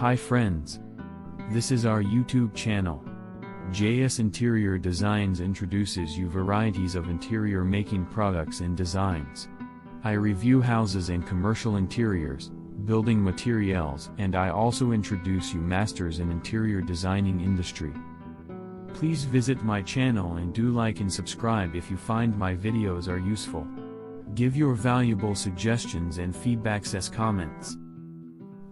Hi friends. This is our YouTube channel. JS Interior Designs introduces you varieties of interior making products and designs. I review houses and commercial interiors, building materials, and I also introduce you masters in interior designing industry. Please visit my channel and do like and subscribe if you find my videos are useful. Give your valuable suggestions and feedbacks as comments.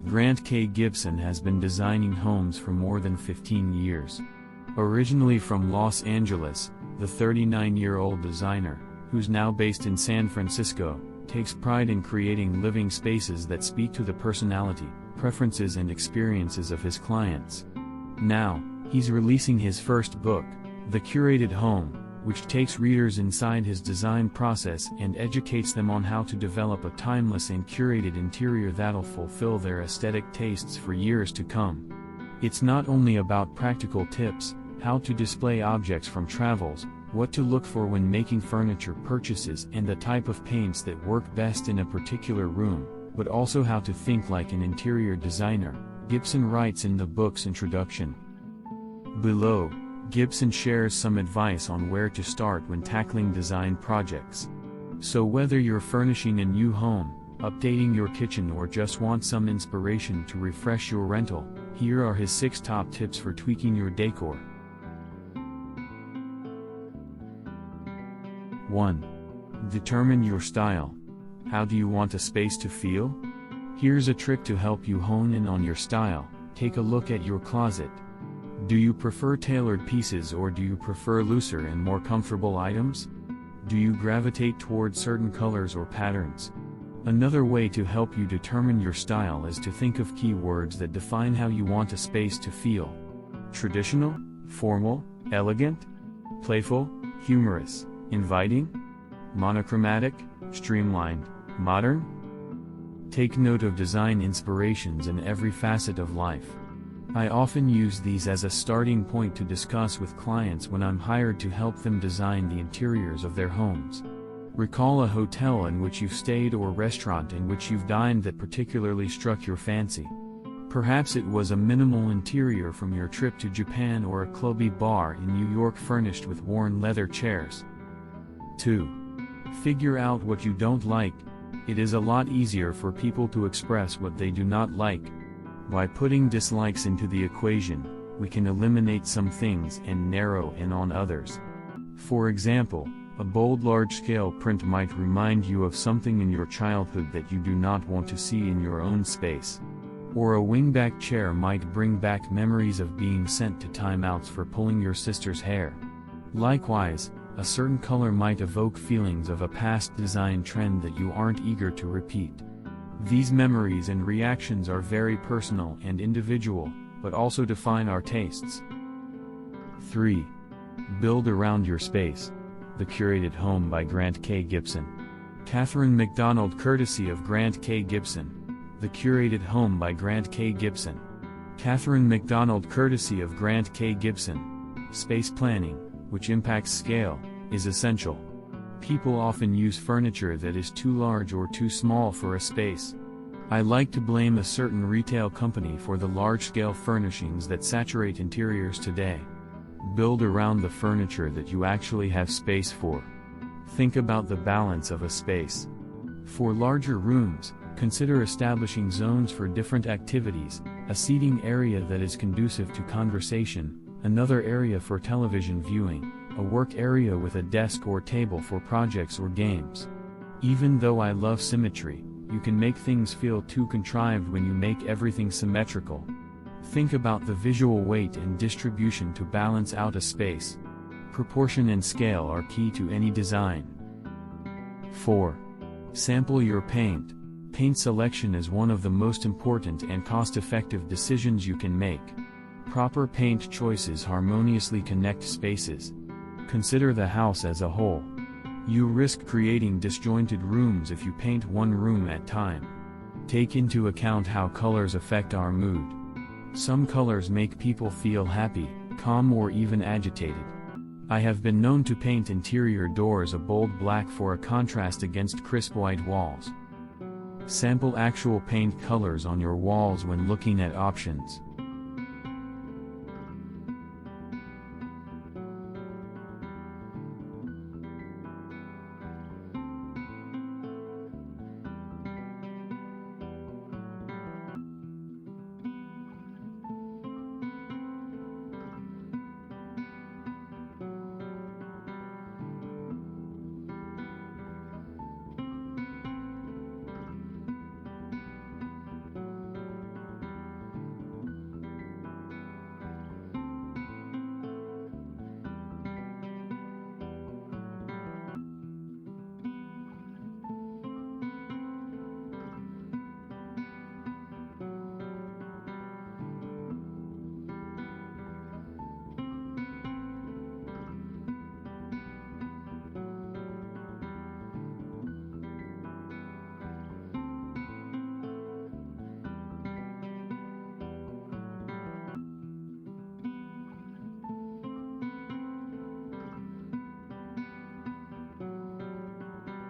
Grant K. Gibson has been designing homes for more than 15 years. Originally from Los Angeles, the 39-year-old designer, who's now based in San Francisco, takes pride in creating living spaces that speak to the personality, preferences and experiences of his clients. Now, he's releasing his first book, The Curated Home, which takes readers inside his design process and educates them on how to develop a timeless and curated interior that'll fulfill their aesthetic tastes for years to come. It's not only about practical tips, how to display objects from travels, what to look for when making furniture purchases and the type of paints that work best in a particular room, but also how to think like an interior designer, Gibson writes in the book's introduction. Below, Gibson shares some advice on where to start when tackling design projects. So whether you're furnishing a new home, updating your kitchen or just want some inspiration to refresh your rental, here are his 6 top tips for tweaking your decor. 1. Determine your style. How do you want a space to feel? Here's a trick to help you hone in on your style. Take a look at your closet. Do you prefer tailored pieces or do you prefer looser and more comfortable items? Do you gravitate towards certain colors or patterns? Another way to help you determine your style is to think of keywords that define how you want a space to feel. Traditional, formal, elegant, playful, humorous, inviting, monochromatic, streamlined, modern. Take note of design inspirations in every facet of life. I often use these as a starting point to discuss with clients when I'm hired to help them design the interiors of their homes. Recall a hotel in which you've stayed or restaurant in which you've dined that particularly struck your fancy. Perhaps it was a minimal interior from your trip to Japan or a clubby bar in New York furnished with worn leather chairs. 2. Figure out what you don't like. It is a lot easier for people to express what they do not like. By putting dislikes into the equation, we can eliminate some things and narrow in on others. For example, a bold large-scale print might remind you of something in your childhood that you do not want to see in your own space. Or a wingback chair might bring back memories of being sent to timeouts for pulling your sister's hair. Likewise, a certain color might evoke feelings of a past design trend that you aren't eager to repeat. These memories and reactions are very personal and individual, but also define our tastes. 3. Build around your space. The Curated Home by Grant K. Gibson. Catherine McDonald, courtesy of Grant K. Gibson. The Curated Home by Grant K. Gibson. Catherine McDonald, courtesy of Grant K. Gibson. Space planning, which impacts scale, is essential. People often use furniture that is too large or too small for a space. I like to blame a certain retail company for the large-scale furnishings that saturate interiors today. Build around the furniture that you actually have space for. Think about the balance of a space. For larger rooms, consider establishing zones for different activities, a seating area that is conducive to conversation, another area for television viewing, a work area with a desk or table for projects or games. Even though I love symmetry, you can make things feel too contrived when you make everything symmetrical. Think about the visual weight and distribution to balance out a space. Proportion and scale are key to any design. 4. Sample your paint. Paint selection is one of the most important and cost-effective decisions you can make. Proper paint choices harmoniously connect spaces. Consider the house as a whole. You risk creating disjointed rooms if you paint one room at a time. Take into account how colors affect our mood. Some colors make people feel happy, calm or even agitated. I have been known to paint interior doors a bold black for a contrast against crisp white walls. Sample actual paint colors on your walls when looking at options.